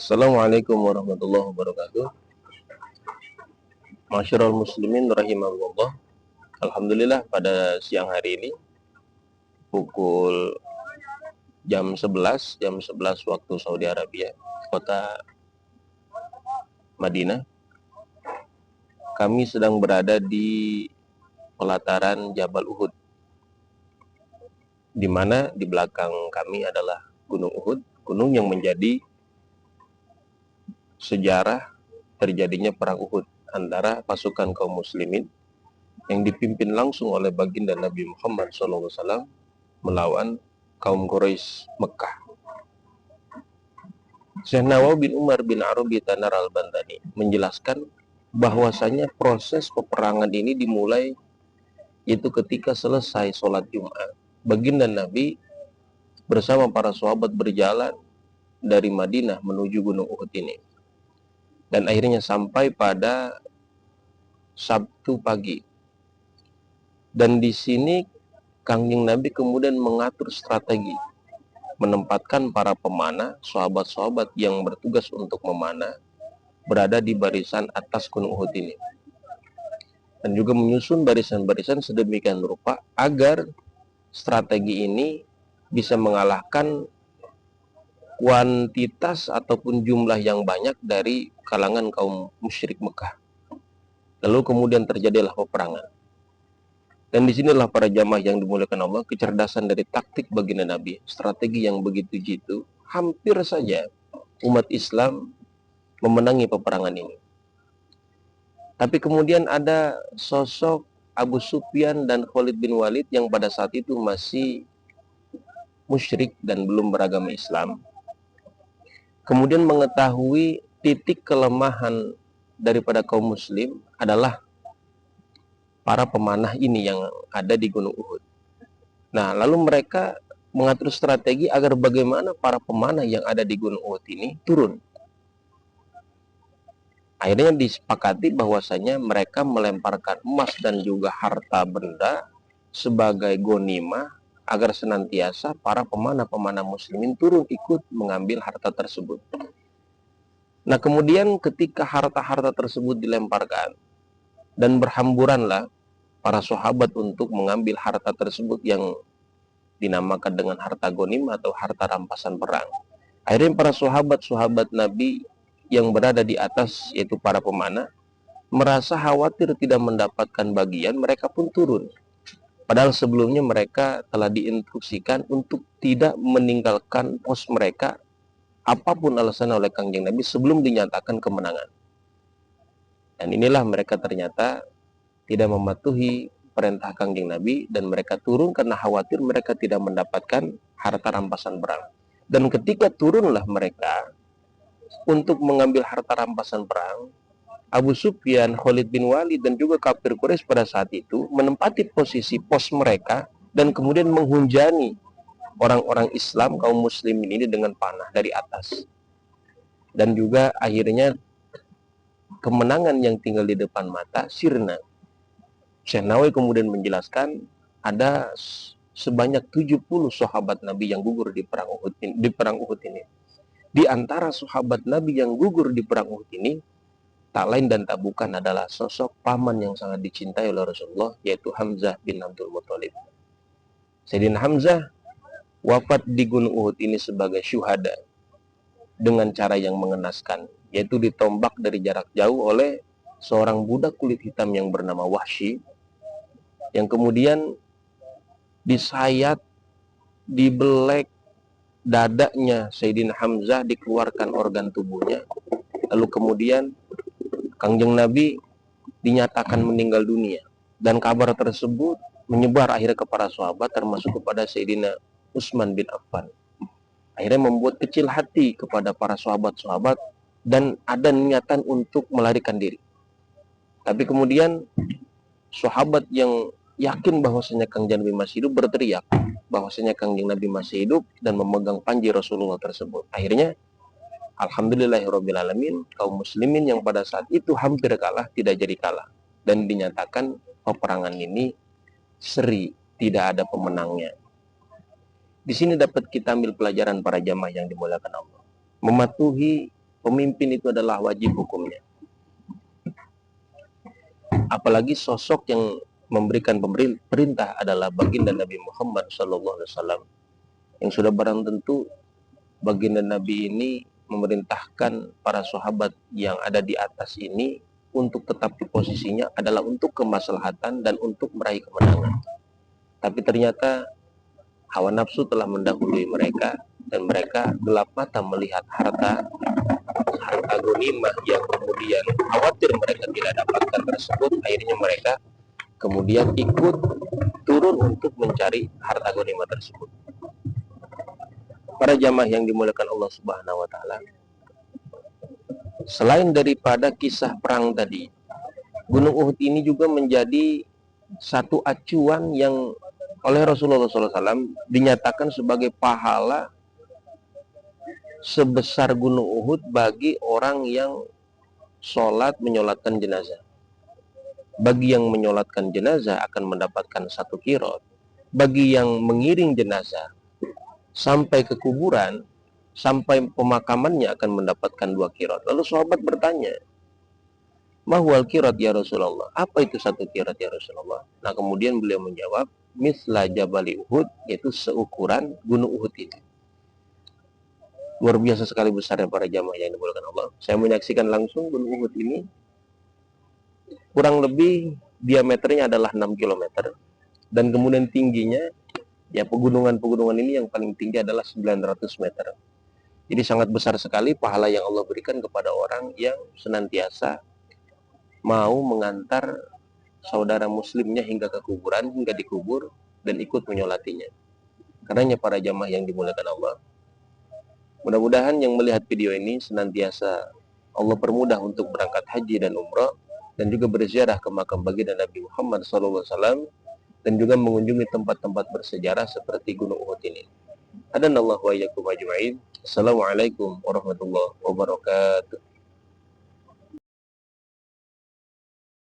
Assalamualaikum warahmatullahi wabarakatuh. Masyarul muslimin rahimahullah. Alhamdulillah pada siang hari ini pukul jam 11 waktu Saudi Arabia, kota Madinah. Kami sedang berada di pelataran Jabal Uhud, di mana di belakang kami adalah Gunung Uhud, gunung yang menjadi sejarah terjadinya perang Uhud antara pasukan kaum muslimin yang dipimpin langsung oleh baginda Nabi Muhammad SAW melawan kaum Quraisy Mekah. Syekh Nawawi bin Umar bin Arabi Tanar al-Bantani menjelaskan bahwasanya proses peperangan ini dimulai itu ketika selesai sholat Jumat. Baginda Nabi bersama para sahabat berjalan dari Madinah menuju Gunung Uhud ini. Dan akhirnya sampai pada Sabtu pagi. Dan di sini Kangjeng Nabi kemudian mengatur strategi, menempatkan para pemanah, sahabat-sahabat yang bertugas untuk memanah, berada di barisan atas Gunung Uhud ini. Dan juga menyusun barisan-barisan sedemikian rupa agar strategi ini bisa mengalahkan kuantitas ataupun jumlah yang banyak dari kalangan kaum musyrik Mekah. Lalu kemudian terjadilah peperangan. Dan disinilah para jamaah yang dimuliakan Allah, kecerdasan dari taktik baginda Nabi, strategi yang begitu jitu, hampir saja umat Islam memenangi peperangan ini. Tapi kemudian ada sosok Abu Sufyan dan Khalid bin Walid yang pada saat itu masih musyrik dan belum beragama Islam. Kemudian mengetahui titik kelemahan daripada kaum muslim adalah para pemanah ini yang ada di Gunung Uhud. Nah, lalu mereka mengatur strategi agar bagaimana para pemanah yang ada di Gunung Uhud ini turun. Akhirnya disepakati bahwasanya mereka melemparkan emas dan juga harta benda sebagai ghanimah agar senantiasa para pemanah-pemanah muslimin turun ikut mengambil harta tersebut. Nah, kemudian ketika harta-harta tersebut dilemparkan dan berhamburanlah para sahabat untuk mengambil harta tersebut yang dinamakan dengan harta ghanimah atau harta rampasan perang. Akhirnya para sahabat-sahabat Nabi yang berada di atas, yaitu para pemanah, merasa khawatir tidak mendapatkan bagian, mereka pun turun. Padahal sebelumnya mereka telah diinstruksikan untuk tidak meninggalkan pos mereka apapun alasan oleh Kangjeng Nabi sebelum dinyatakan kemenangan. Dan inilah mereka ternyata tidak mematuhi perintah Kangjeng Nabi dan mereka turun karena khawatir mereka tidak mendapatkan harta rampasan perang. Dan ketika turunlah mereka untuk mengambil harta rampasan perang, Abu Sufyan, Khalid bin Walid, dan juga kafir Quraisy pada saat itu menempati posisi pos mereka dan kemudian menghujani orang-orang Islam, kaum muslimin ini dengan panah dari atas. Dan juga akhirnya kemenangan yang tinggal di depan mata sirna. Syekh Nawawi kemudian menjelaskan ada sebanyak 70 sahabat Nabi yang gugur di perang Uhud ini. Di antara sahabat Nabi yang gugur di perang Uhud ini, tak lain dan tak bukan adalah sosok paman yang sangat dicintai oleh Rasulullah, yaitu Hamzah bin Abdul Muthalib. Sayyidina Hamzah wafat di Gunung Uhud ini sebagai syuhada dengan cara yang mengenaskan, yaitu ditombak dari jarak jauh oleh seorang budak kulit hitam yang bernama Wahsy, yang kemudian disayat, dibelek dadanya Sayyidina Hamzah, dikeluarkan organ tubuhnya. Lalu kemudian Kangjeng Nabi dinyatakan meninggal dunia. Dan kabar tersebut menyebar akhirnya kepada sahabat, termasuk kepada Sayyidina Utsman bin Affan. Akhirnya membuat kecil hati kepada para sahabat-sahabat dan ada niatan untuk melarikan diri. Tapi kemudian sahabat yang yakin bahwasanya Kangjeng Nabi masih hidup berteriak bahwasanya Kangjeng Nabi masih hidup dan memegang panji Rasulullah tersebut. Akhirnya alhamdulillahirobbilalamin, kaum muslimin yang pada saat itu hampir kalah tidak jadi kalah dan dinyatakan peperangan ini seri, tidak ada pemenangnya. Di sini dapat kita ambil pelajaran para jamaah yang dimuliakan Allah. Mematuhi pemimpin itu adalah wajib hukumnya. Apalagi sosok yang memberikan perintah adalah baginda Nabi Muhammad SAW, yang sudah barang tentu baginda Nabi ini memerintahkan para sahabat yang ada di atas ini untuk tetap di posisinya adalah untuk kemaslahatan dan untuk meraih kemenangan. Tapi ternyata hawa nafsu telah mendahului mereka dan mereka gelap mata melihat harta ghanimah yang kemudian khawatir mereka tidak dapatkan tersebut. Akhirnya mereka kemudian ikut turun untuk mencari harta ghanimah tersebut. Para jamaah yang dimuliakan Allah Subhanahu wa taala, selain daripada kisah perang tadi, Gunung Uhud ini juga menjadi satu acuan yang oleh Rasulullah SAW dinyatakan sebagai pahala sebesar Gunung Uhud bagi orang yang menyolatkan jenazah. Bagi yang menyolatkan jenazah akan mendapatkan 1 qirot. Bagi yang mengiring jenazah sampai ke kuburan, sampai pemakamannya akan mendapatkan 2 qirot. Lalu sahabat bertanya, mahwal qirot ya Rasulullah? Apa itu 1 qirot ya Rasulullah? Nah kemudian beliau menjawab, misla jabali Uhud, yaitu seukuran Gunung Uhud ini. Luar biasa sekali besarnya para jamaah yang dimuliakan Allah. Saya menyaksikan langsung Gunung Uhud ini. Kurang lebih diameternya adalah 6 km. Dan kemudian tingginya, ya pegunungan-pegunungan ini yang paling tinggi adalah 900 meter. Jadi sangat besar sekali pahala yang Allah berikan kepada orang yang senantiasa mau mengantar saudara muslimnya hingga ke kuburan, hingga dikubur, dan ikut menyolatinya. Karenanya para jamaah yang dimuliakan Allah, mudah-mudahan yang melihat video ini senantiasa Allah permudah untuk berangkat haji dan umrah, dan juga berziarah ke makam baginda Nabi Muhammad SAW, dan juga mengunjungi tempat-tempat bersejarah seperti Gunung Uhud ini. Hadanallahu wa iyyakum ajma'in. Assalamualaikum warahmatullahi wabarakatuh.